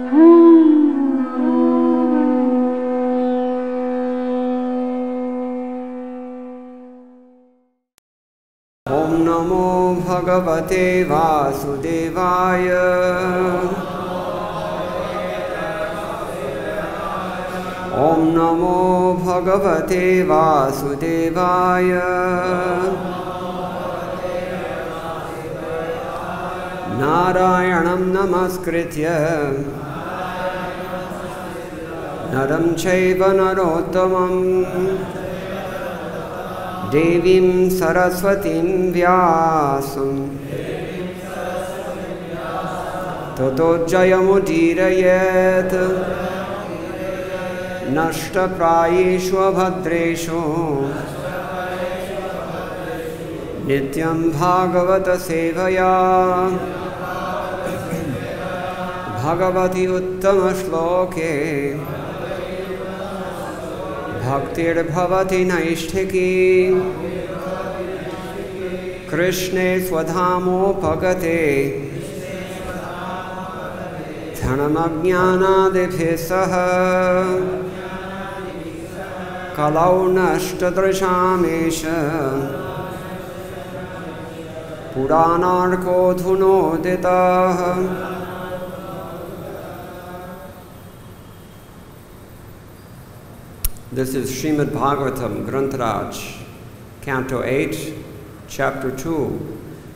Om Namo Bhagavate Vasudevaya. Om Namo Bhagavate Vasudevaya. Narayanam Namaskritya Naram Chaiva Narottamam Devim Saraswatim Vyasam Tato Jayamudirayet Nashta Prayeshu Bhadreshu Nityam Bhagavata Sevaya Bhagavati Uttama Shloke Bhaktir Bhavati Naishtiki Krishne Swadhamo Pagate Dhanamajnana Debhisaha Kalau Nashtadrishamesha Puranarko Dhunodita. This is Srimad Bhagavatam, Grantaraj, Canto 8, Chapter 2,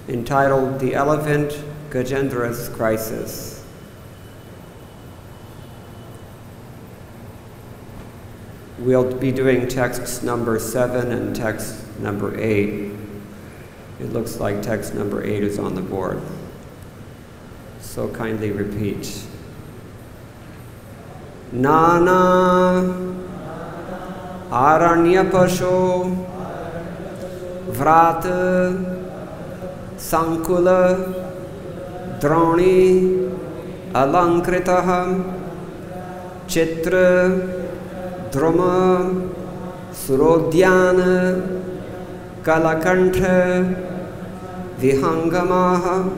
entitled The Elephant Gajendra's Crisis. We'll be doing texts number 7 and text number 8. It looks like text number 8 is on the board. So kindly repeat. Nana Aranyapasho Vrata Sankula Droni Alankritaha Chitra Druma Surodhyana Kalakantha Vihangamaha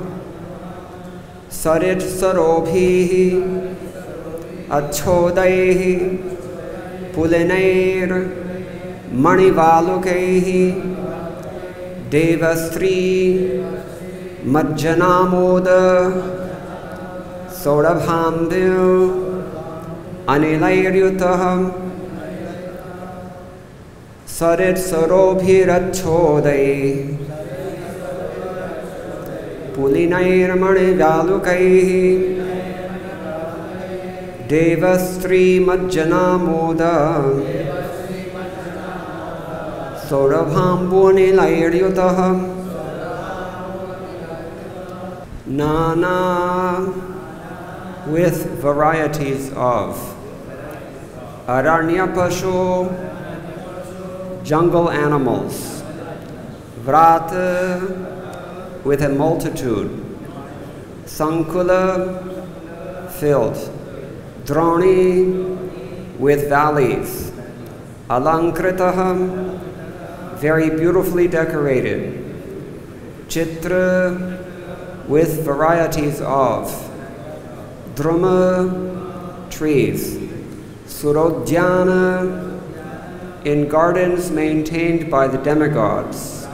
Sarit Sarobhihi Acchodaihi Pulinair Manivalukaihi Devastri Majjanamoda Saurabhambhyo Anilairyutaham Sarit Sarobhiracchodai Pulinair Manivalukaihi Devastri Majjanamoda Saurabhambunilayryutaham Nana with varieties of Aranyapashu jungle animals Vrata with a multitude Sankula filled Droni with valleys, Alankritaham very beautifully decorated, Chitra with varieties of, Druma trees, Surodhyana in gardens maintained by the demigods,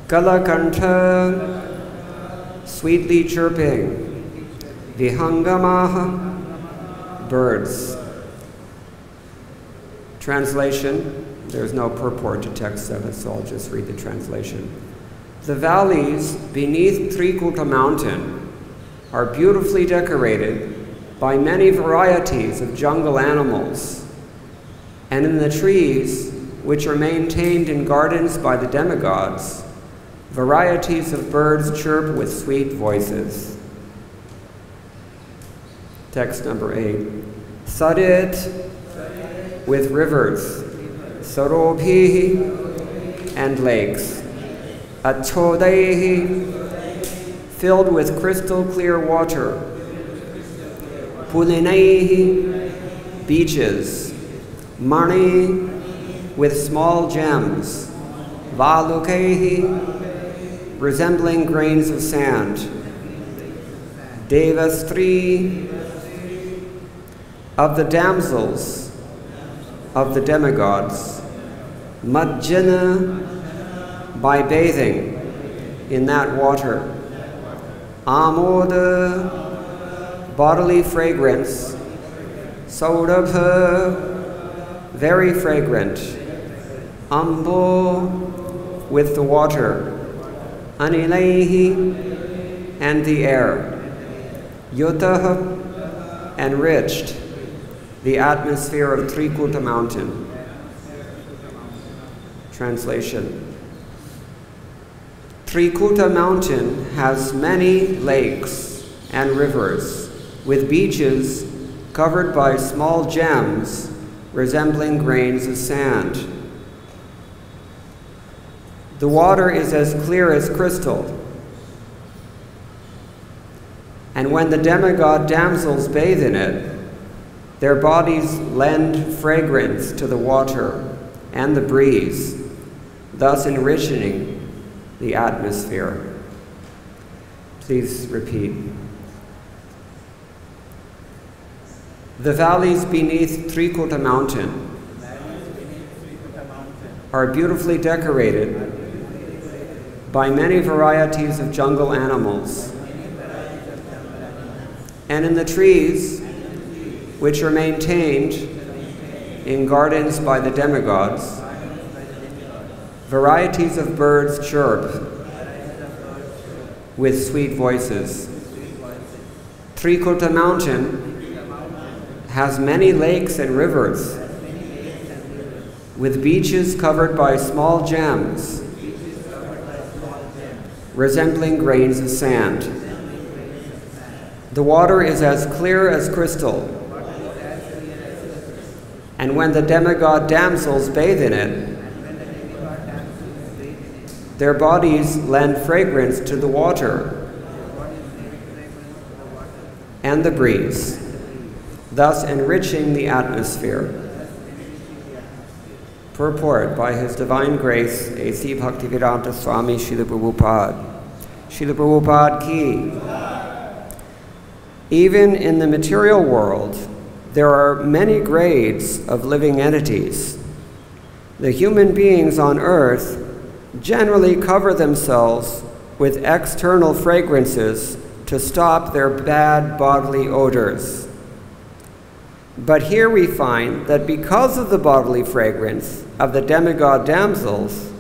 Kalakantha sweetly chirping, Vihangamaha, birds. Translation, there's no purport to text 7, so I'll just read the translation. The valleys beneath Trikuta mountain are beautifully decorated by many varieties of jungle animals, and in the trees, which are maintained in gardens by the demigods, varieties of birds chirp with sweet voices. Text number 8. Sadit with rivers, Sarobhi and lakes, Acchodaihi filled with crystal clear water, Pulinaihi beaches, Mani with small gems, Valukaihi resembling grains of sand, Devastri, of the damsels of the demigods, Majjana, by bathing in that water, Amoda, bodily fragrance, Saurabha, very fragrant, Ambo, with the water, Anilehi, and the air, Yutaha, enriched the atmosphere of Trikuta mountain. Translation. Trikuta mountain has many lakes and rivers, with beaches covered by small gems resembling grains of sand. The water is as clear as crystal, and when the demigod damsels bathe in it, their bodies lend fragrance to the water and the breeze, thus enriching the atmosphere. Please repeat. The valleys beneath Trikuta mountain are beautifully decorated by many varieties of jungle animals, and in the trees, which are maintained in gardens by the demigods, varieties of birds chirp with sweet voices. Trikuta mountain has many lakes and rivers, with beaches covered by small gems resembling grains of sand. The water is as clear as crystal, and when the demigod damsels bathe in it, their bodies lend fragrance to the water and the breeze, thus enriching the atmosphere. Purport by His Divine Grace, A.C. Bhaktivedanta Swami Srila Prabhupada. Srila Prabhupada ki. Even in the material world, there are many grades of living entities. The human beings on earth generally cover themselves with external fragrances to stop their bad bodily odors. But here we find that because of the bodily fragrance of the demigod damsels,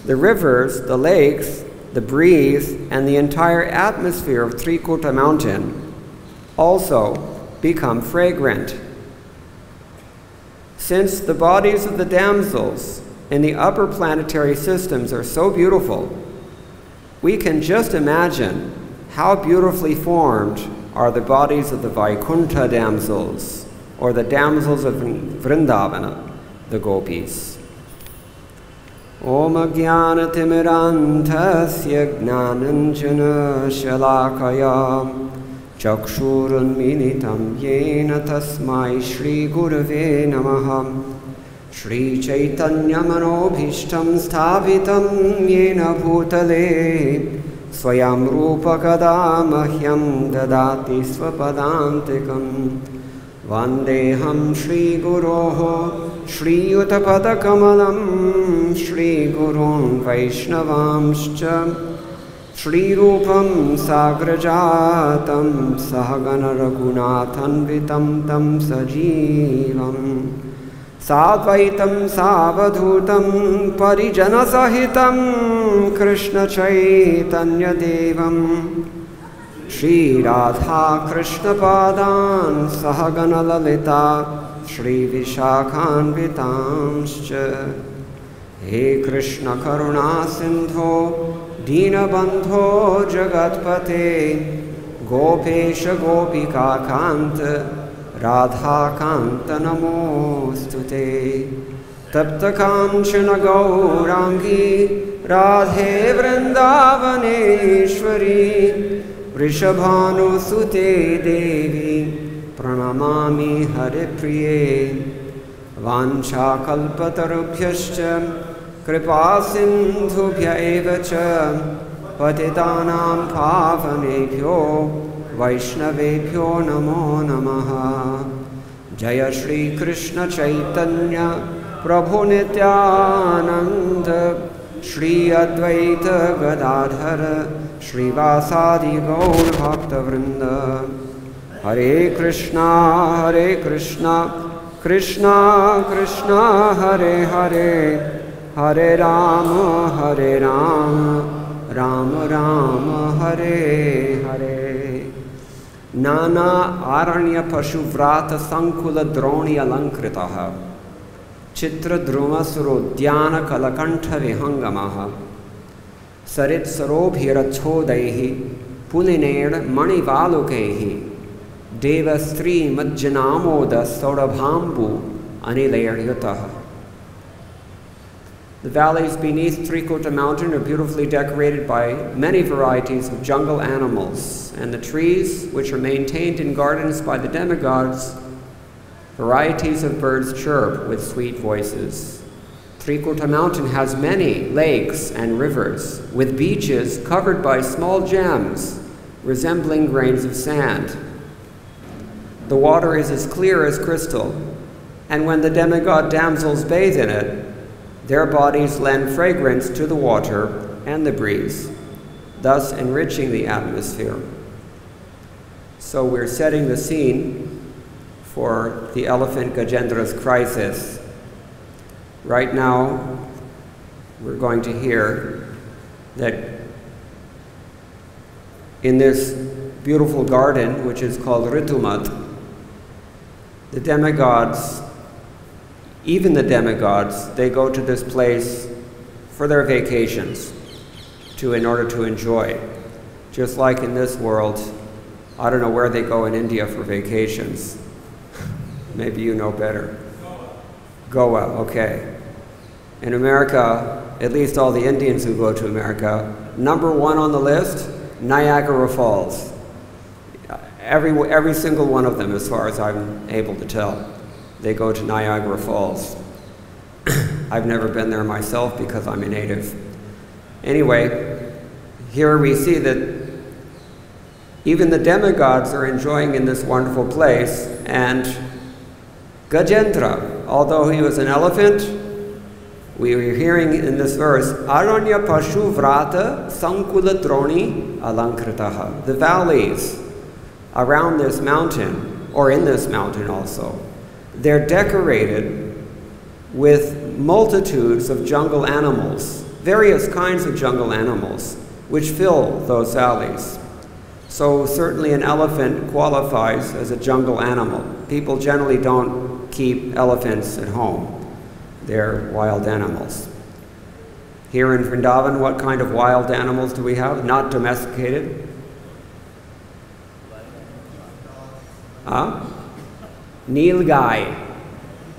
the rivers, the lakes, the breeze, and the entire atmosphere of Trikuta mountain also become fragrant. Since the bodies of the damsels in the upper planetary systems are so beautiful, we can just imagine how beautifully formed are the bodies of the Vaikuntha damsels, or the damsels of Vrindavana, the gopis. Om Jnana Timirantasya Gnananjana Shalakaya Chakshurunmilitam Yena Tasmai Shri Gurave Namaha Shri Chaitanya Manobhishtam Sthapitam Yena Bhutale Swayam Rupa Kada Mahyam Dadati Swapadantikam Vandeham Shri Guroho Shri Utapada Kamalam Shri Gurun Vaishnavamscha Shri Rupam Sagrajatam Sahagana Raghunathanvitam Tam Sajivam Sadvaitam Savadhutam Parijana Sahitam Krishna Chaitanya Devam Shri Radha Krishna Padan Sahagana Lalita Shri Vishakhanvitamscha He Krishna Karuna Sindho Dinabandho Jagatpate Gopesha Gopika Kanta Radha Kanta Namostute Tapta Kanchana Gaurangi Radhe Vrindavaneshwari Vrishabhanu Sute Devi Pranamami Hare Priye Vancha Kalpatarubhyascha Kripa Sindhubhya Evacha Patitanam Pavanebhyo Vaishnavebhyo Namo Namaha. Jaya Shri Krishna Chaitanya Prabhu Nityananda Shri Advaita Gadadhara Shri Vasadi Gaur Bhakta Vrinda. Hare Krishna, Krishna Krishna, Hare Hare, Hare Rama, Rama Rama, Hare Hare. Nana Aranya Pashuvrata Sankula Droni Alankritaha Chitra Druma Surodhyana Kalakantha Vihangamaha Sarit Sarobhira Chodaihi Pulinir Manivalukehi Deva Stri Majjanamoda Saurabhambu Anilayar Yutaha. The valleys beneath Trikuta mountain are beautifully decorated by many varieties of jungle animals, and the trees, which are maintained in gardens by the demigods, varieties of birds chirp with sweet voices. Trikuta mountain has many lakes and rivers, with beaches covered by small gems resembling grains of sand. The water is as clear as crystal, and when the demigod damsels bathe in it, their bodies lend fragrance to the water and the breeze, thus enriching the atmosphere. So we're setting the scene for the elephant Gajendra's crisis. Right now, we're going to hear that in this beautiful garden, which is called Ritumat, the demigods, even the demigods, they go to this place for their vacations in order to enjoy. Just like in this world, I don't know where they go in India for vacations. Maybe you know better. Goa, okay. In America, at least all the Indians who go to America, number one on the list, Niagara Falls. Every single one of them, as far as I'm able to tell. They go to Niagara Falls. I've never been there myself because I'm a native. Anyway, here we see that even the demigods are enjoying in this wonderful place, and Gajendra, although he was an elephant, we were hearing in this verse, Aranya Pashu Vrata Sankula Droni Alankritaha. The valleys around this mountain, or in this mountain also, they're decorated with multitudes of jungle animals, various kinds of jungle animals, which fill those valleys. So certainly an elephant qualifies as a jungle animal. People generally don't keep elephants at home. They're wild animals. Here in Vrindavan, what kind of wild animals do we have? Not domesticated? Nilgai.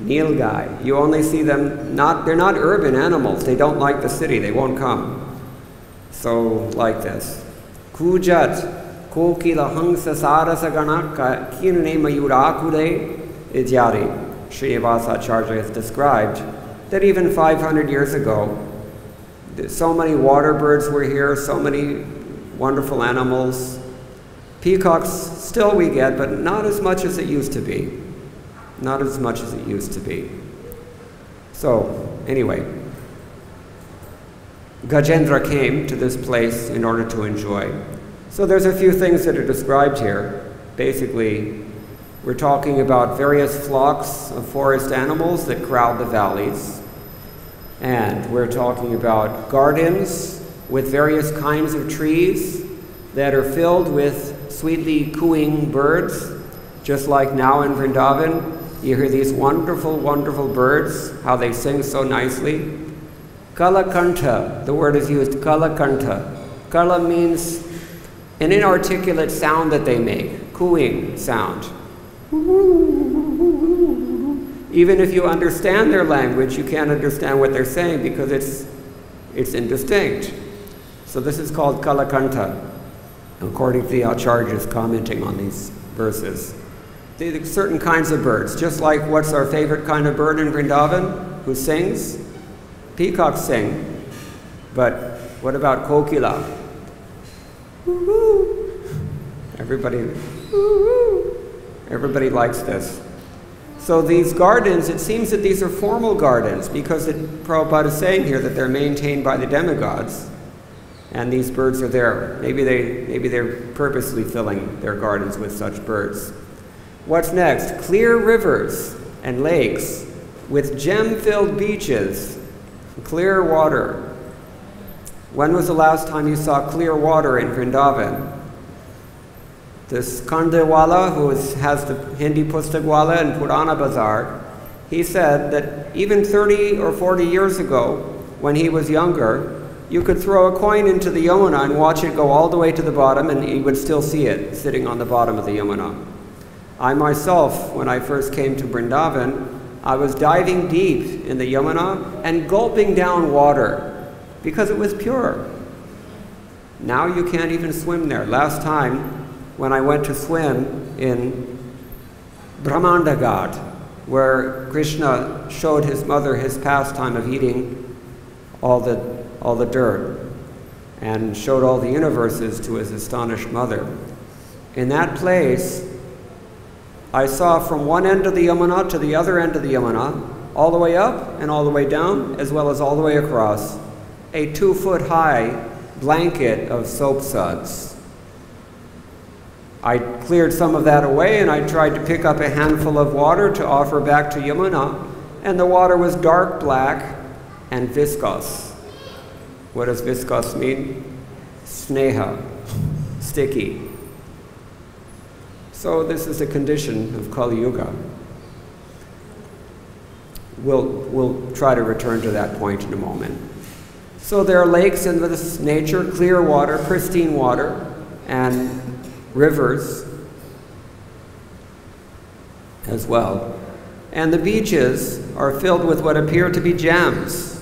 Nilgai. You only see them, they're not urban animals. They don't like the city. They won't come. So, like this. Kujat, kokila hangsa sarasa ganaka, kinne mayurakure, idyari. Srinivasa Acharya has described that even 500 years ago, so many water birds were here, so many wonderful animals. Peacocks still we get, but not as much as it used to be. Not as much as it used to be. So, anyway, Gajendra came to this place in order to enjoy. So there's a few things that are described here. Basically, we're talking about various flocks of forest animals that crowd the valleys. And we're talking about gardens with various kinds of trees that are filled with sweetly cooing birds. Just like now in Vrindavan, you hear these wonderful, wonderful birds, how they sing so nicely. Kalakantha, the word is used, kalakantha. Kala means an inarticulate sound that they make, cooing sound. Even if you understand their language, you can't understand what they're saying because it's indistinct. So this is called kalakantha, according to the Acharyas commenting on these verses. There's certain kinds of birds, just like what's our favorite kind of bird in Vrindavan, who sings? Peacocks sing. But what about kokila? Everybody likes this. So these gardens, it seems that these are formal gardens because Prabhupada is saying here that they're maintained by the demigods, and these birds are there. Maybe they're purposely filling their gardens with such birds. What's next? Clear rivers and lakes with gem-filled beaches, clear water. When was the last time you saw clear water in Vrindavan? This Kandewala, who has the Hindi Pustagwala and Purana Bazaar, he said that even 30 or 40 years ago, when he was younger, you could throw a coin into the Yamuna and watch it go all the way to the bottom, and you would still see it sitting on the bottom of the Yamuna. I myself, when I first came to Vrindavan, I was diving deep in the Yamuna and gulping down water because it was pure. Now you can't even swim there. Last time, when I went to swim in Brahmanda Ghat, where Krishna showed his mother his pastime of eating all the dirt and showed all the universes to his astonished mother. In that place, I saw from one end of the Yamuna to the other end of the Yamuna, all the way up and all the way down, as well as all the way across, a 2-foot-high blanket of soap suds. I cleared some of that away and I tried to pick up a handful of water to offer back to Yamuna, and the water was dark black and viscous. What does viscous mean? Sneha, sticky. So this is a condition of Kali Yuga. We'll try to return to that point in a moment. So there are lakes in this nature, clear water, pristine water, and rivers as well. And the beaches are filled with what appear to be gems.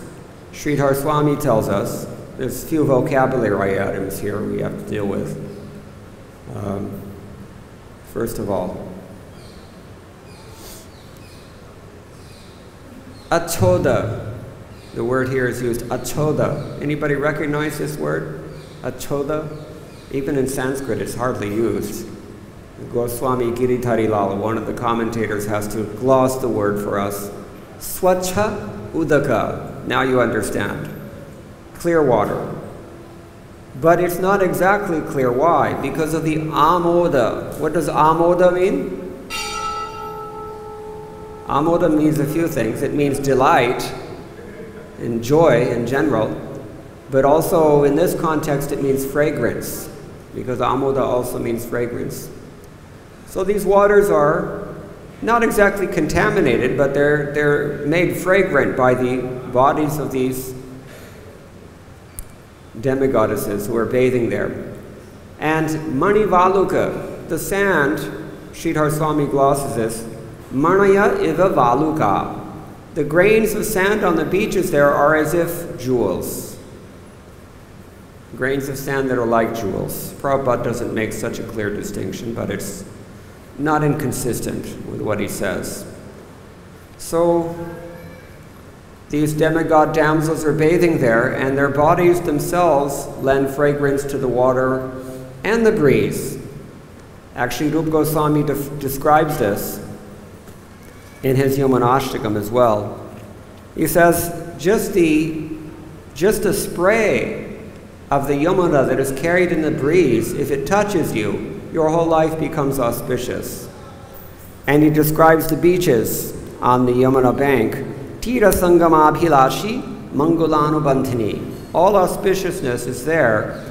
Sridhar Swami tells us there's a few vocabulary items here we have to deal with. First of all, achoda. The word here is used, achoda. Anybody recognize this word? Achoda? Even in Sanskrit, it's hardly used. Goswami Giridhari Lal, one of the commentators, has to gloss the word for us. Swachha udaka. Now you understand. Clear water. But it's not exactly clear. Why? Because of the amoda. What does amoda mean? Amoda means a few things. It means delight and joy in general. But also in this context it means fragrance, because amoda also means fragrance. So these waters are not exactly contaminated, but they're made fragrant by the bodies of these demigoddesses who are bathing there. And Mani Valuka, the sand, Sridhar Swami glosses this, Manaya iva Valuka. The grains of sand on the beaches there are as if jewels. Grains of sand that are like jewels. Prabhupada doesn't make such a clear distinction, but it's not inconsistent with what he says. So these demigod damsels are bathing there, and their bodies themselves lend fragrance to the water and the breeze. Actually, Rupa Goswami describes this in his Yamunashtakam as well. He says, just a spray of the Yamuna that is carried in the breeze, if it touches you, your whole life becomes auspicious. And he describes the beaches on the Yamuna bank. Tira Sangama Bhilashi Mangulanu Bandhini. All auspiciousness is there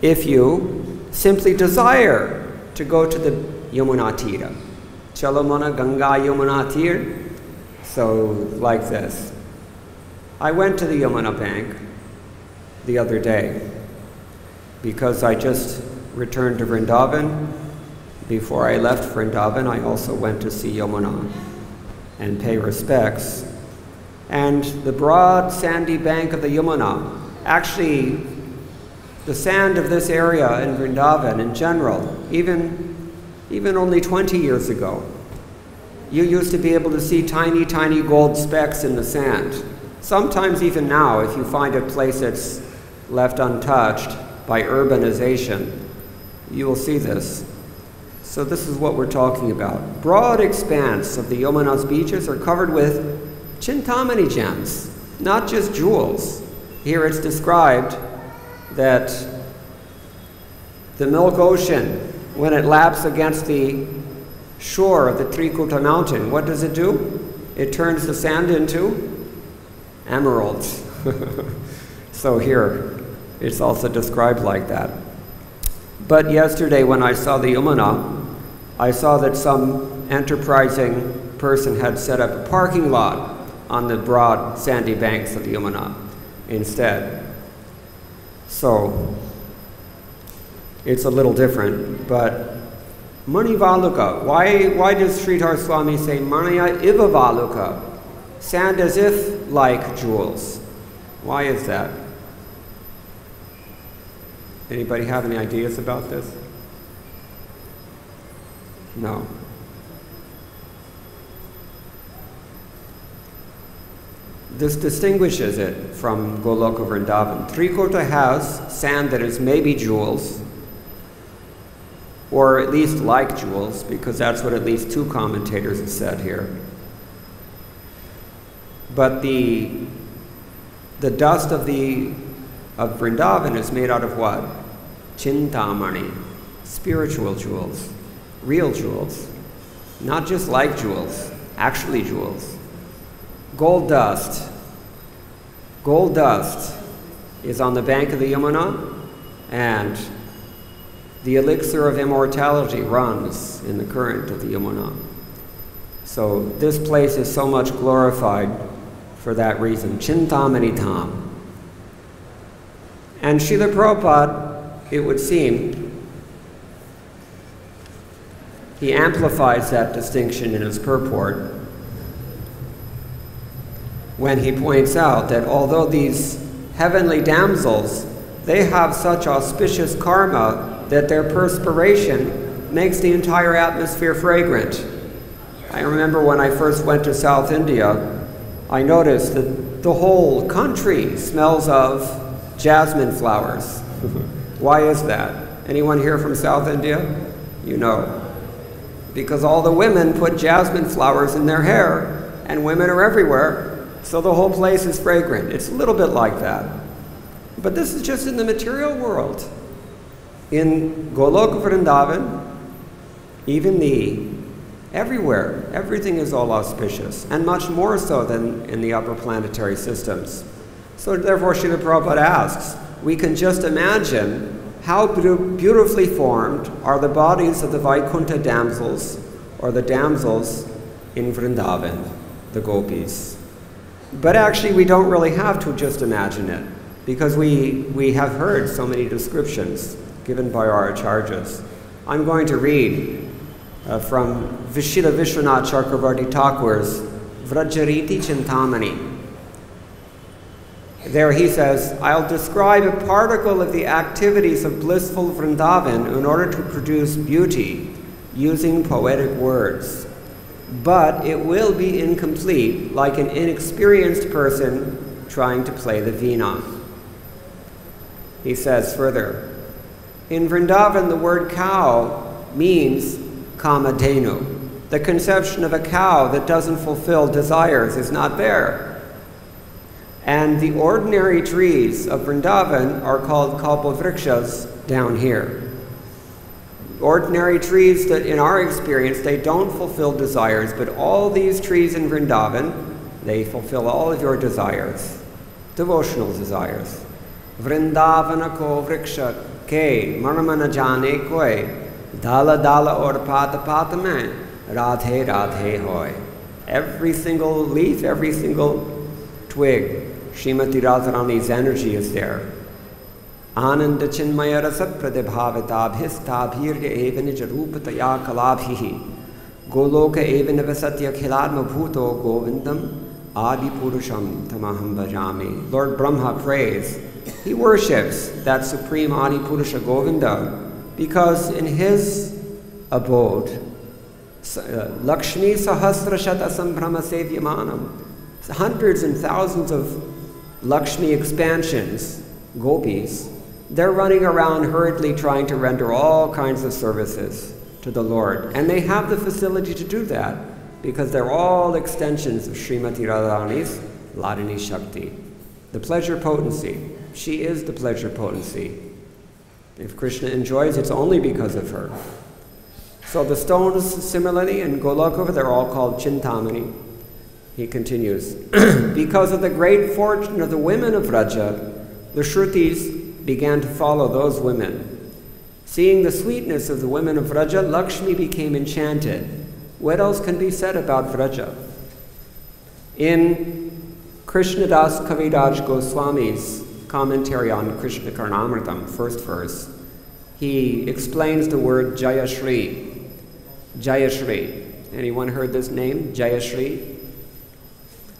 if you simply desire to go to the Yamuna Tira. Chalamana Ganga Yamuna Tir. So, like this. I went to the Yamuna bank the other day because I just returned to Vrindavan. Before I left Vrindavan, I also went to see Yamuna and pay respects. And the broad sandy bank of the Yamuna, actually the sand of this area in Vrindavan in general, even only 20 years ago, you used to be able to see tiny, tiny gold specks in the sand. Sometimes even now, if you find a place that's left untouched by urbanization, you will see this. So this is what we're talking about. Broad expanse of the Yamuna's beaches are covered with Chintamani gems, not just jewels. Here it's described that the milk ocean, when it laps against the shore of the Trikuta mountain, what does it do? It turns the sand into emeralds. So here, it's also described like that. But yesterday when I saw the Yamuna, I saw that some enterprising person had set up a parking lot on the broad sandy banks of the Yamuna instead. So it's a little different, but Mani Valuka, why does Sridhar Swami say Manaya Iva Valuka? Sand as if like jewels. Why is that? Anybody have any ideas about this? No. This distinguishes it from Goloka Vrindavan. Trikuta has sand that is maybe jewels, or at least like jewels, because that's what at least two commentators have said here. But the dust of Vrindavan is made out of what? Chintamani, spiritual jewels, real jewels, not just like jewels, actually jewels. Gold dust. Gold dust is on the bank of the Yamuna, and the elixir of immortality runs in the current of the Yamuna. So this place is so much glorified for that reason. Chintamani Tham. And Srila Prabhupada, it would seem, he amplifies that distinction in his purport when he points out that although these heavenly damsels, they have such auspicious karma that their perspiration makes the entire atmosphere fragrant. I remember when I first went to South India, I noticed that the whole country smells of jasmine flowers. Why is that? Anyone here from South India? You know. Because all the women put jasmine flowers in their hair, and women are everywhere, so the whole place is fragrant. It's a little bit like that. But this is just in the material world. In Goloka Vrindavan, even everywhere, everything is all auspicious, and much more so than in the upper planetary systems. So therefore, Srila Prabhupada asks, we can just imagine how beautifully formed are the bodies of the Vaikuntha damsels, or the damsels in Vrindavan, the gopis. But actually, we don't really have to just imagine it, because we have heard so many descriptions given by our acharyas. I'm going to read from Vishila Vishwanath Chakravarti Thakur's Vrajariti Chintamani. There he says, I'll describe a particle of the activities of blissful Vrindavan in order to produce beauty using poetic words. But it will be incomplete, like an inexperienced person trying to play the veena. He says further, in Vrindavan the word cow means kamadhenu. The conception of a cow that doesn't fulfill desires is not there. And the ordinary trees of Vrindavan are called kalpavrikshas down here. Ordinary trees that in our experience, they don't fulfill desires, but all these trees in Vrindavan, they fulfill all of your desires, devotional desires. Vrindavana ko vriksha ke manamana jane koi dala dala or pata pata mein radhe radhe hoy. Every single leaf, every single twig, Srimati Radharani's energy is there. Ananda chinmaya rasa pradibhavitabhistabhirya eva nijarupataya kalabhihi goloka eva navasatya khiladma bhuto govindam adi purusham tamaham bhajami. Lord Brahma prays. He worships that supreme Adi Purusha Govinda because in his abode, Lakshmi Sahasrashata Sambrahma Sevyamanam, hundreds and thousands of Lakshmi expansions, gopis, they're running around hurriedly trying to render all kinds of services to the Lord. And they have the facility to do that because they're all extensions of Srimati Radharani's Ladini Shakti, the pleasure potency. She is the pleasure potency. If Krishna enjoys, it's only because of her. So the stones, similarly, in Goloka, they're all called Chintamani. He continues, because of the great fortune of the women of Vraja, the Shrutis began to follow those women. Seeing the sweetness of the women of Vraja, Lakshmi became enchanted. What else can be said about Vraja? In Krishnadas Kaviraj Goswami's commentary on Krishna Karnamritam, first verse, he explains the word Jayashri. Jayashri. Anyone heard this name, Jayashri?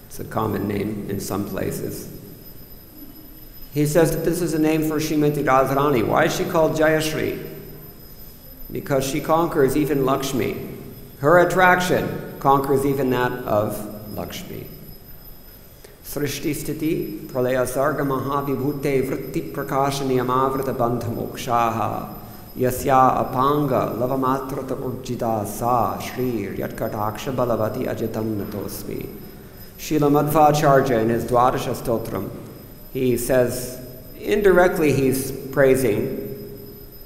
It's a common name in some places. He says that this is a name for Srimati Radharani. Why is she called Jayashri? Because she conquers even Lakshmi. Her attraction conquers even that of Lakshmi. Srishti sthiti pralaya sarga mahavibhute vritti prakashani amavrita bandha mokshaha yasya apanga lavamatrata urjita sa shrir yatkataksha balavati ajitam natosmi. Srila Madhvacharya in his Dwadasha Stotram, he says, indirectly he's praising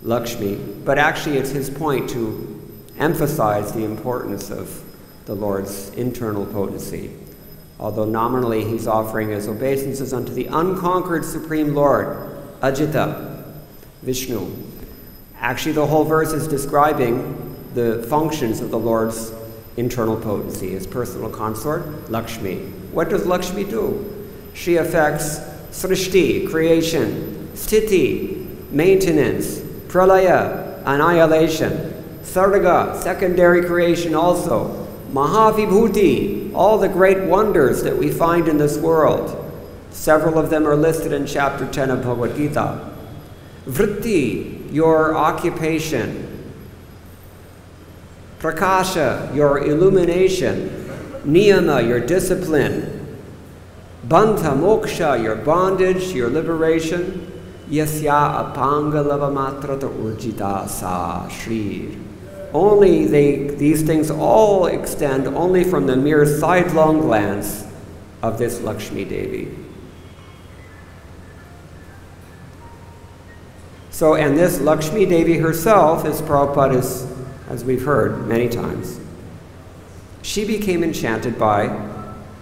Lakshmi, but actually it's his point to emphasize the importance of the Lord's internal potency. Although nominally he's offering his obeisances unto the unconquered Supreme Lord, Ajita, Vishnu. Actually the whole verse is describing the functions of the Lord's internal potency, his personal consort, Lakshmi. What does Lakshmi do? She affects Srishti, creation, Sthiti, maintenance, Pralaya, annihilation, Sarga, secondary creation also, Mahavibhuti, all the great wonders that we find in this world. Several of them are listed in chapter 10 of Bhagavad-Gita. Vritti, your occupation. Prakasha, your illumination. Niyama, your discipline. Bandha, moksha, your bondage, your liberation. Yasya apanga lavamatrata urjita sa shrir. Only these things all extend only from the mere sidelong glance of this Lakshmi Devi. So, and this Lakshmi Devi herself, as Prabhupada is, as we've heard many times, she became enchanted by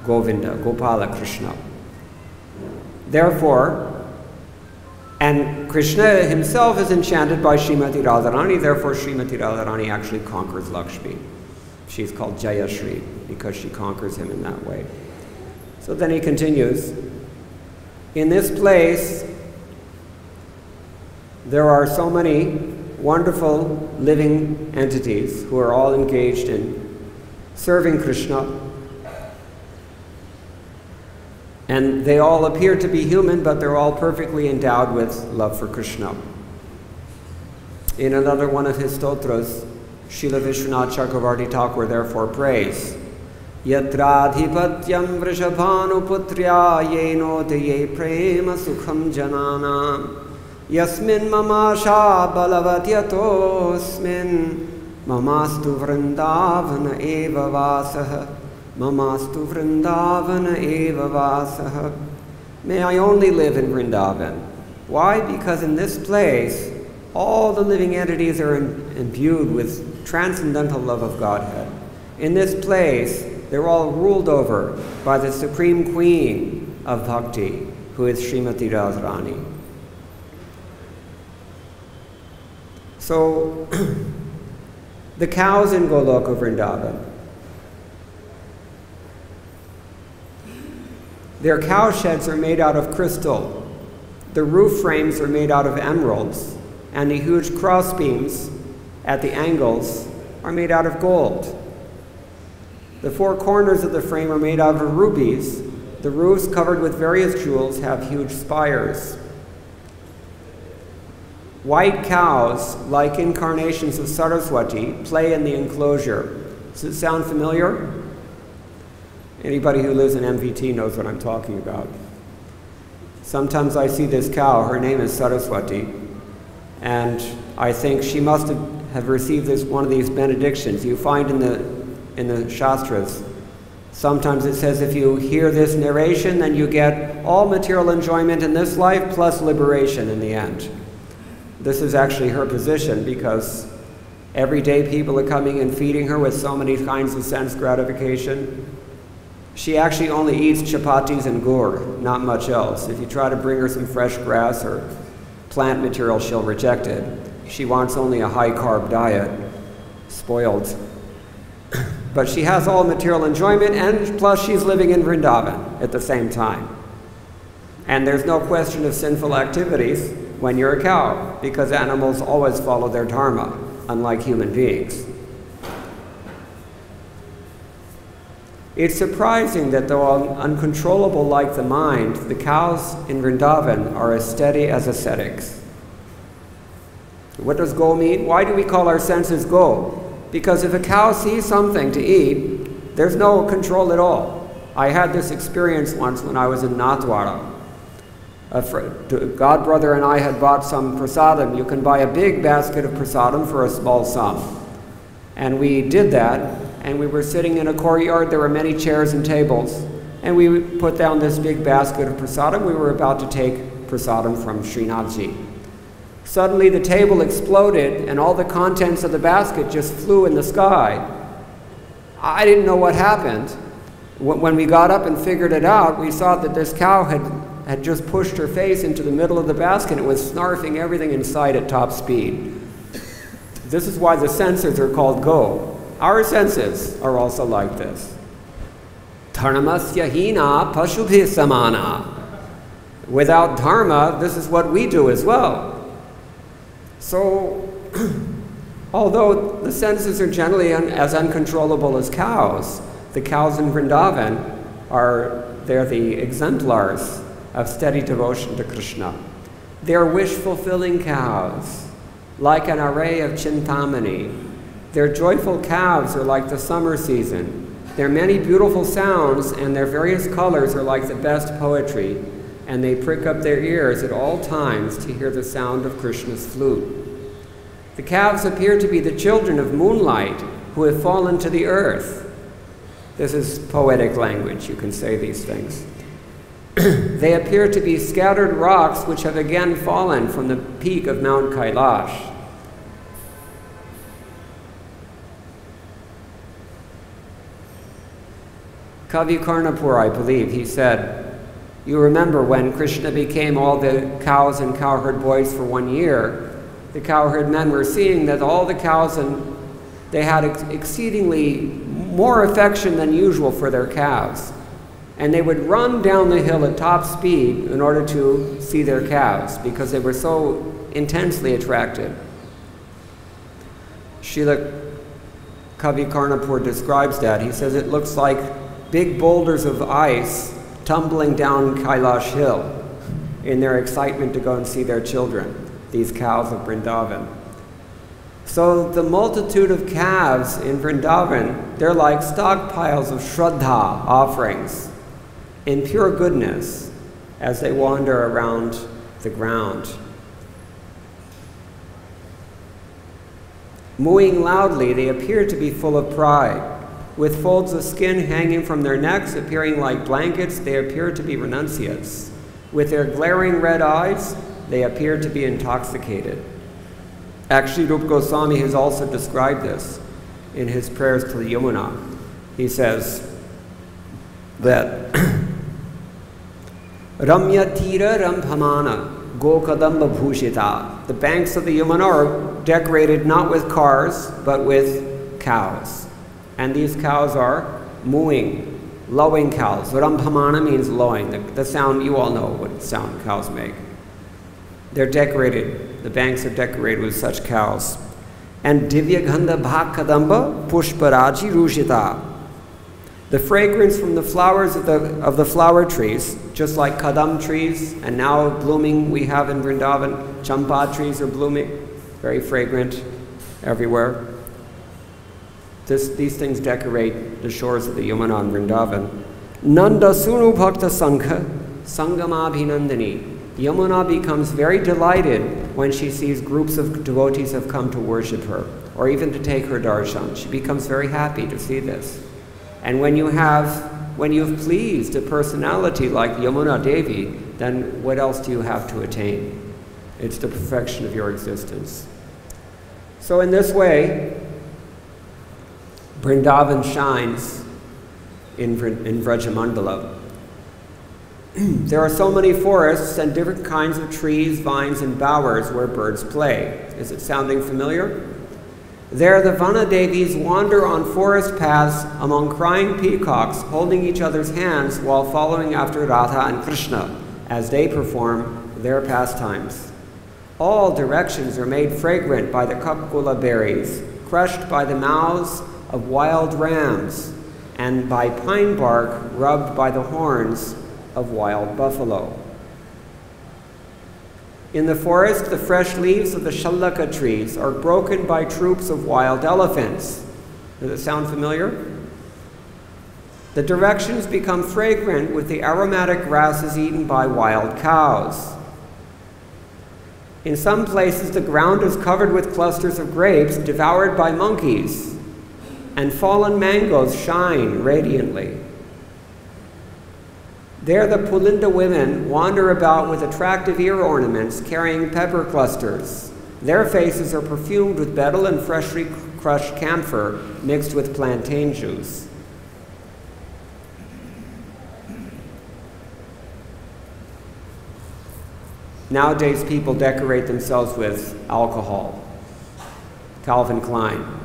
Govinda, Gopala Krishna. Therefore, and Krishna himself is enchanted by Srimati Radharani, therefore Srimati Radharani actually conquers Lakshmi. She's called Jayashri because she conquers him in that way. So then he continues, in this place there are so many wonderful living entities who are all engaged in serving Krishna. And they all appear to be human, but they're all perfectly endowed with love for Krishna. In another one of his stotras, Srila Vishwanath Chakravarti Thakur therefore prays, Yatradhipatyam vrishabhanu putrya yeno deye prema sukham janana yasmin mamasha balavatyatosmin mamastu vrindavana eva vasaha. Mamastu Vrindavana eva vasaha. May I only live in Vrindavan. Why? Because in this place, all the living entities are imbued with transcendental love of Godhead. In this place, they're all ruled over by the Supreme Queen of Bhakti, who is Srimati Radharani. So, the cows in Goloka Vrindavan, their cow sheds are made out of crystal. The roof frames are made out of emeralds, and the huge cross beams at the angles are made out of gold. The four corners of the frame are made out of rubies. The roofs, covered with various jewels, have huge spires. White cows, like incarnations of Saraswati, play in the enclosure. Does it sound familiar? Anybody who lives in MVT knows what I'm talking about. Sometimes I see this cow, her name is Saraswati, and I think she must have have received one of these benedictions. You find in the Shastras, sometimes it says if you hear this narration, then you get all material enjoyment in this life plus liberation in the end. This is actually her position, because every day people are coming and feeding her with so many kinds of sense gratification. She actually only eats chapatis and gur, not much else. If you try to bring her some fresh grass or plant material, she'll reject it. She wants only a high-carb diet, spoiled. But she has all material enjoyment, and plus she's living in Vrindavan at the same time. And there's no question of sinful activities when you're a cow, because animals always follow their dharma, unlike human beings. It's surprising that though uncontrollable like the mind, the cows in Vrindavan are as steady as ascetics. What does go mean? Why do we call our senses go? Because if a cow sees something to eat, there's no control at all. I had this experience once when I was in Nathdwara. A godbrother and I had bought some prasadam. You can buy a big basket of prasadam for a small sum. And we did that, and we were sitting in a courtyard. There were many chairs and tables. And we put down this big basket of prasadam. We were about to take prasadam from Srinathji. Suddenly the table exploded, and all the contents of the basket just flew in the sky. I didn't know what happened. When we got up and figured it out, we saw that this cow had just pushed her face into the middle of the basket. It was snarfing everything in sight at top speed. This is why the senses are called go. Our senses are also like this. Dharmasya hina pashubhi samana. Without dharma, this is what we do as well. So, although the senses are generally as uncontrollable as cows, the cows in Vrindavan they're the exemplars of steady devotion to Krishna. They're wish-fulfilling cows, like an array of chintamani. Their joyful calves are like the summer season. Their many beautiful sounds and their various colors are like the best poetry, and they prick up their ears at all times to hear the sound of Krishna's flute. The calves appear to be the children of moonlight who have fallen to the earth. This is poetic language, you can say these things. They appear to be scattered rocks which have again fallen from the peak of Mount Kailash. Kavi Karnapur, I believe, he said, you remember when Krishna became all the cows and cowherd boys for 1 year, the cowherd men were seeing that all the cows, they had exceedingly more affection than usual for their calves. And they would run down the hill at top speed in order to see their calves because they were so intensely attracted. Srila Kavi Karnapur describes that. He says it looks like big boulders of ice tumbling down Kailash Hill in their excitement to go and see their children, these cows of Vrindavan. So the multitude of calves in Vrindavan, they're like stockpiles of Shraddha offerings in pure goodness as they wander around the ground. Mooing loudly, they appear to be full of pride. With folds of skin hanging from their necks, appearing like blankets, they appear to be renunciates. With their glaring red eyes, they appear to be intoxicated. Actually, Rupa Goswami has also described this in his prayers to the Yamuna. He says that Ramya Tira Ramphamana Gokadamba Bhushita. The banks of the Yamuna are decorated not with cars, but with cows. And these cows are mooing, lowing cows. Ramphamana means lowing. The sound, you all know what sound cows make. They're decorated, the banks are decorated with such cows. And Divya Gandha Bhakadamba Pushparaji Rushita. The fragrance from the flowers of the flower trees, just like kadam trees, and now blooming we have in Vrindavan, champa trees are blooming, very fragrant everywhere. These things decorate the shores of the Yamuna and Vrindavan. Nanda Sunu Bhakta Sangha Sangamabhinandani. Yamuna becomes very delighted when she sees groups of devotees have come to worship her, or even to take her darshan. She becomes very happy to see this. And when you've pleased a personality like Yamuna Devi, then what else do you have to attain? It's the perfection of your existence. So in this way, Vrindavan shines in Vrajamandala. There are so many forests and different kinds of trees, vines, and bowers where birds play. Is it sounding familiar? There the Vana Devis wander on forest paths among crying peacocks, holding each other's hands while following after Radha and Krishna as they perform their pastimes. All directions are made fragrant by the kapkula berries, crushed by the mouths of wild rams, and by pine bark rubbed by the horns of wild buffalo. In the forest, the fresh leaves of the shalaka trees are broken by troops of wild elephants. Does it sound familiar? The directions become fragrant with the aromatic grasses eaten by wild cows. In some places, the ground is covered with clusters of grapes devoured by monkeys, and fallen mangoes shine radiantly. There the Pulinda women wander about with attractive ear ornaments carrying pepper clusters. Their faces are perfumed with betel and freshly crushed camphor mixed with plantain juice. Nowadays people decorate themselves with alcohol. Calvin Klein.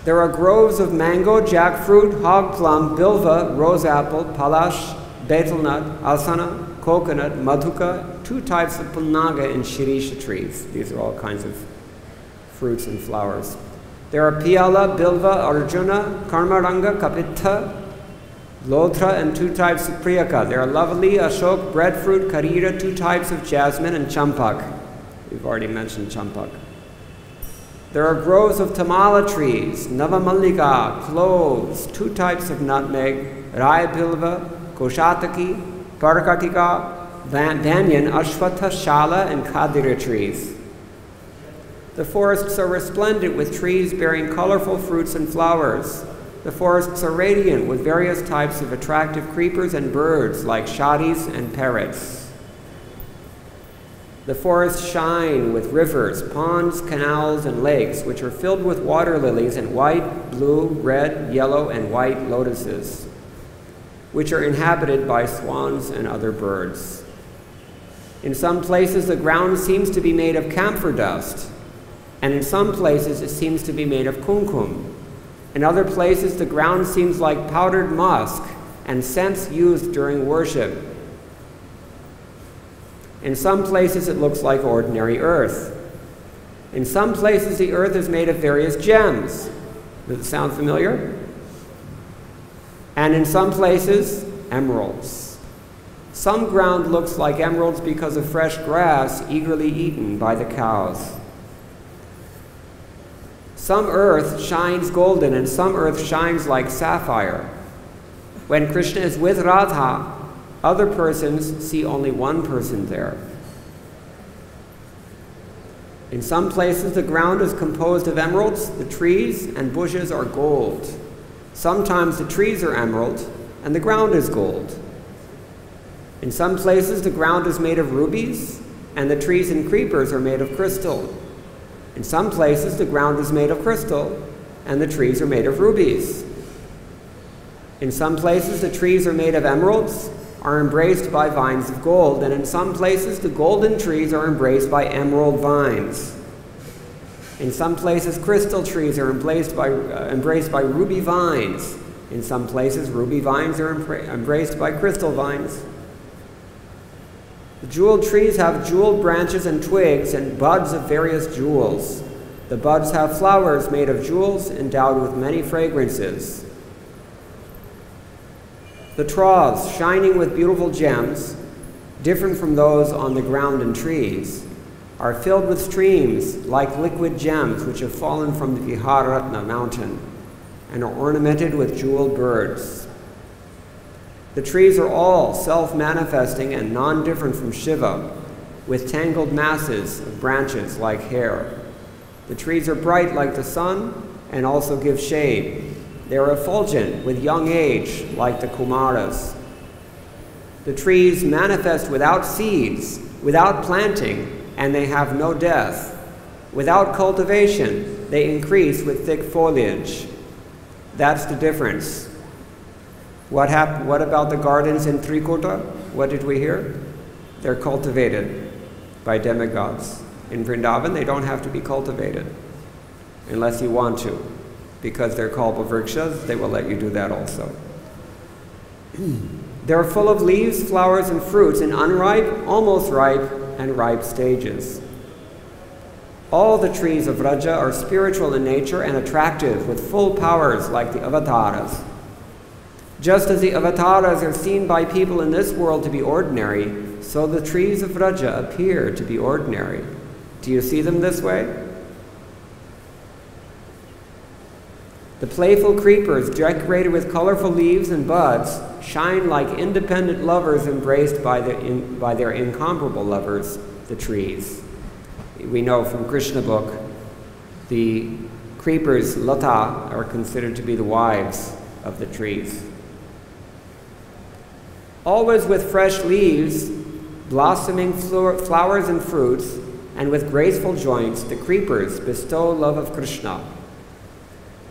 There are groves of mango, jackfruit, hog plum, bilva, rose apple, palash, betel nut, asana, coconut, madhuka, 2 types of punnaga and shirisha trees. These are all kinds of fruits and flowers. There are piyala, bilva, arjuna, karmaranga, kapitha, lodra, and 2 types of priyaka. There are lavali, ashok, breadfruit, karira, 2 types of jasmine, and champak. We've already mentioned champak. There are groves of tamala trees, navamallika, cloves, 2 types of nutmeg, raya-bilva, koshataki, parakatika, banyan, ashwatha, shala, and kadira trees. The forests are resplendent with trees bearing colorful fruits and flowers. The forests are radiant with various types of attractive creepers and birds like shadis and parrots. The forests shine with rivers, ponds, canals, and lakes, which are filled with water lilies and white, blue, red, yellow, and white lotuses, which are inhabited by swans and other birds. In some places, the ground seems to be made of camphor dust, and in some places, it seems to be made of kumkum. In other places, the ground seems like powdered musk and scents used during worship. In some places, it looks like ordinary earth. In some places, the earth is made of various gems. Does it sound familiar? And in some places, emeralds. Some ground looks like emeralds because of fresh grass eagerly eaten by the cows. Some earth shines golden and some earth shines like sapphire. When Krishna is with Radha, other persons see only one person there. In some places, the ground is composed of emeralds, the trees and bushes are gold. Sometimes the trees are emerald and the ground is gold. In some places, the ground is made of rubies and the trees and creepers are made of crystal. In some places, the ground is made of crystal and the trees are made of rubies. In some places, the trees are made of emeralds, are embraced by vines of gold, and in some places the golden trees are embraced by emerald vines. In some places crystal trees are embraced by ruby vines. In some places ruby vines are embraced by crystal vines. The jeweled trees have jeweled branches and twigs and buds of various jewels. The buds have flowers made of jewels endowed with many fragrances. The troughs, shining with beautiful gems, different from those on the ground and trees, are filled with streams like liquid gems which have fallen from the Viharatna mountain and are ornamented with jeweled birds. The trees are all self-manifesting and non-different from Shiva, with tangled masses of branches like hair. The trees are bright like the sun and also give shade. They are effulgent with young age like the Kumaras. The trees manifest without seeds, without planting, and they have no death. Without cultivation, they increase with thick foliage. That's the difference. What about the gardens in Trikuta? What did we hear? They're cultivated by demigods. In Vrindavan, they don't have to be cultivated unless you want to. Because they're kalpa-vrikshas, they will let you do that also. They're full of leaves, flowers, and fruits in unripe, almost ripe, and ripe stages. All the trees of Vraja are spiritual in nature and attractive, with full powers like the avatars. Just as the avatars are seen by people in this world to be ordinary, so the trees of Vraja appear to be ordinary. Do you see them this way? The playful creepers, decorated with colorful leaves and buds, shine like independent lovers embraced by their incomparable lovers, the trees. We know from Krishna book, the creepers, Lata, are considered to be the wives of the trees. Always with fresh leaves, blossoming flowers and fruits, and with graceful joints, the creepers bestow love of Krishna.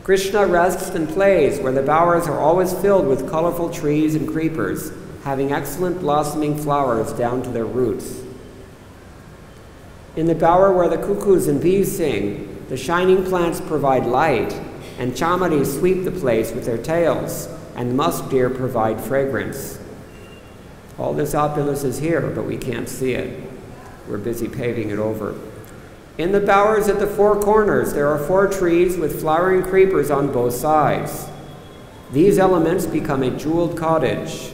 Krishna rests and plays where the bowers are always filled with colorful trees and creepers, having excellent blossoming flowers down to their roots. In the bower where the cuckoos and bees sing, the shining plants provide light, and chamaris sweep the place with their tails, and musk deer provide fragrance. All this opulence is here, but we can't see it. We're busy paving it over. In the bowers at the four corners, there are 4 trees with flowering creepers on both sides. These elements become a jeweled cottage.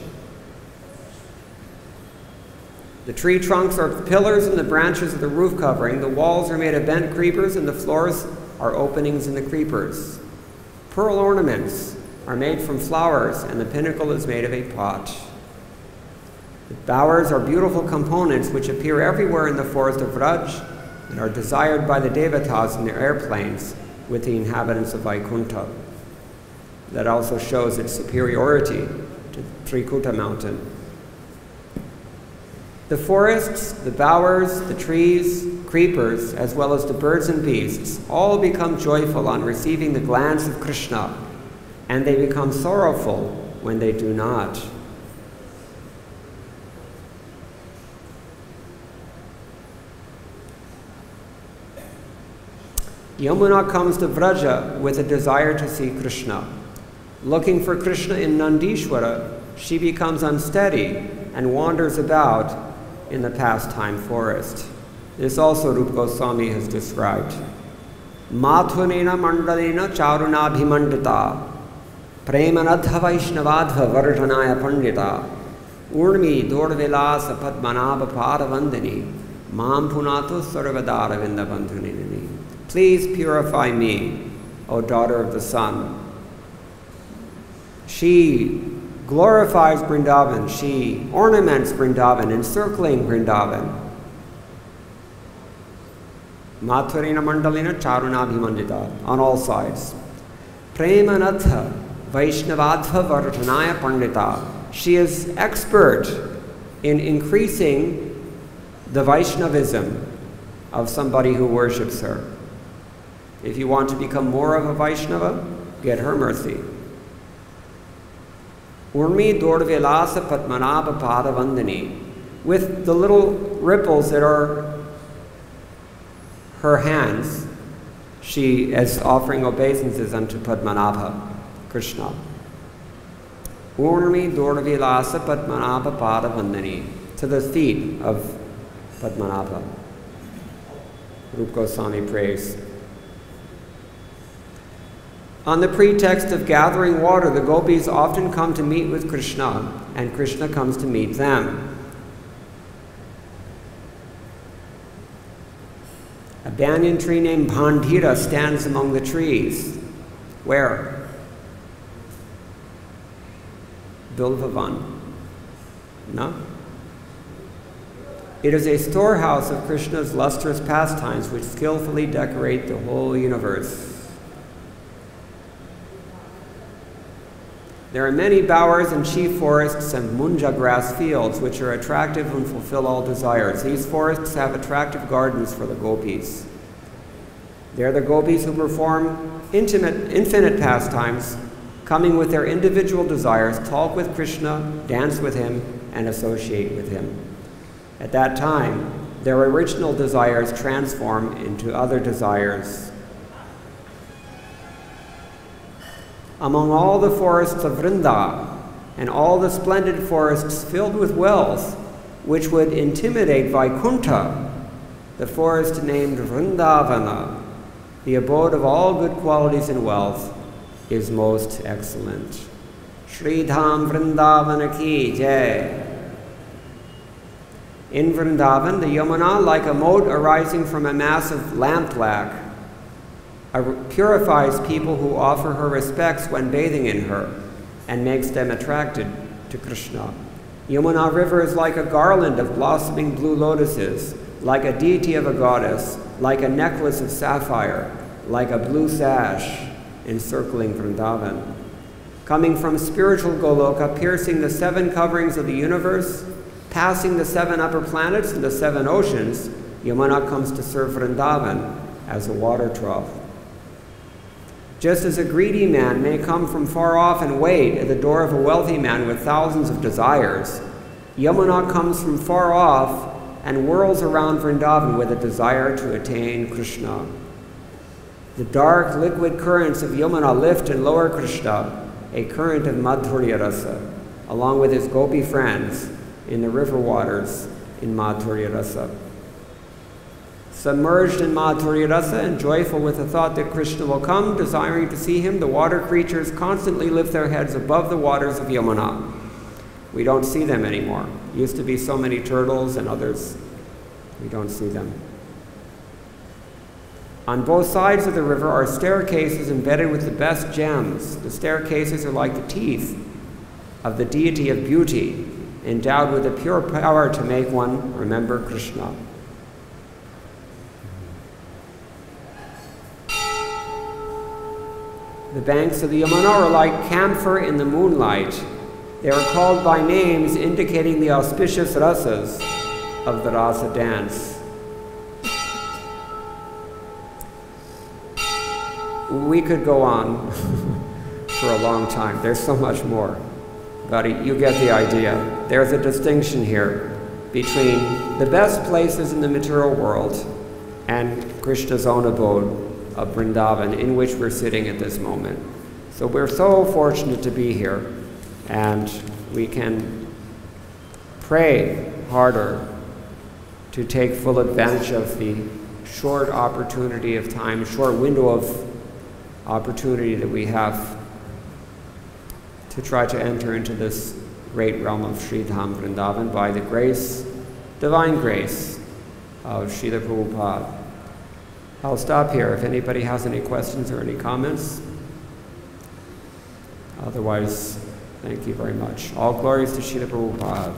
The tree trunks are pillars and the branches of the roof covering. The walls are made of bent creepers and the floors are openings in the creepers. Pearl ornaments are made from flowers and the pinnacle is made of a pot. The bowers are beautiful components which appear everywhere in the forest of Vraj and are desired by the devatas in their airplanes with the inhabitants of Vaikuntha. That also shows its superiority to Trikuta mountain. The forests, the bowers, the trees, creepers, as well as the birds and beasts, all become joyful on receiving the glance of Krishna, and they become sorrowful when they do not. Yamuna comes to Vraja with a desire to see Krishna. Looking for Krishna in Nandishwara, she becomes unsteady and wanders about in the pastime forest. This also Rupa Goswami has described. Mathunena mandalena charuna bhimandita premanadha vaishnavadha vardhanaya pandita urmi dorvilasa padmanabha paravandini mam punato sarvadara vindabandhuninini. Please purify me, O daughter of the sun. She glorifies Vrindavan. She ornaments Vrindavan, encircling Vrindavan. Mathurina mandalina charuna bhimandita, on all sides. Premanatha vaishnavadha vardhanaya pandita. She is expert in increasing the Vaishnavism of somebody who worships her. If you want to become more of a Vaishnava, get her mercy. Urmi Dorvilasa Padmanabha Padavandini. With the little ripples that are her hands, she is offering obeisances unto Padmanabha, Krishna. Urmi Dorvilasa Padmanabha Padavandini. To the feet of Padmanabha. Rupa Goswami prays. On the pretext of gathering water, the gopis often come to meet with Krishna, and Krishna comes to meet them. A banyan tree named Bhandira stands among the trees. Where? Vrindavan. No? It is a storehouse of Krishna's lustrous pastimes which skillfully decorate the whole universe. There are many bowers and chief forests and munja grass fields which are attractive and fulfill all desires. These forests have attractive gardens for the gopis. They are the gopis who perform infinite pastimes, coming with their individual desires, talk with Krishna, dance with him, and associate with him. At that time, their original desires transform into other desires. Among all the forests of Vrindavan and all the splendid forests filled with wealth, which would intimidate Vaikuntha, the forest named Vrindavana, the abode of all good qualities and wealth, is most excellent. Shri Dham Vrindavana ki jai. In Vrindavan, the Yamuna, like a moat arising from a mass of lampblack, purifies people who offer her respects when bathing in her and makes them attracted to Krishna. Yamuna river is like a garland of blossoming blue lotuses, like a deity of a goddess, like a necklace of sapphire, like a blue sash encircling Vrindavan. Coming from spiritual Goloka, piercing the 7 coverings of the universe, passing the 7 upper planets and the 7 oceans, Yamuna comes to serve Vrindavan as a water trough. Just as a greedy man may come from far off and wait at the door of a wealthy man with thousands of desires, Yamuna comes from far off and whirls around Vrindavan with a desire to attain Krishna. The dark, liquid currents of Yamuna lift and lower Krishna, a current of Madhurya Rasa, along with his gopi friends in the river waters in Madhurya Rasa. Submerged in Madhurya Rasa and joyful with the thought that Krishna will come, desiring to see him, the water creatures constantly lift their heads above the waters of Yamuna. We don't see them anymore. Used to be so many turtles and others. We don't see them. On both sides of the river are staircases embedded with the best gems. The staircases are like the teeth of the deity of beauty, endowed with the pure power to make one remember Krishna. The banks of the Yamuna are like camphor in the moonlight. They are called by names indicating the auspicious rasas of the rasa dance. We could go on for a long time. There's so much more. But you get the idea. There's a distinction here between the best places in the material world and Krishna's own abode of Vrindavan, in which we're sitting at this moment. So we're so fortunate to be here, and we can pray harder to take full advantage of the short opportunity of time, short window of opportunity that we have to try to enter into this great realm of Sri Dham Vrindavan by the grace, divine grace of Srila Prabhupada. I'll stop here if anybody has any questions or any comments. Otherwise, thank you very much. All glories to Srila Prabhupada.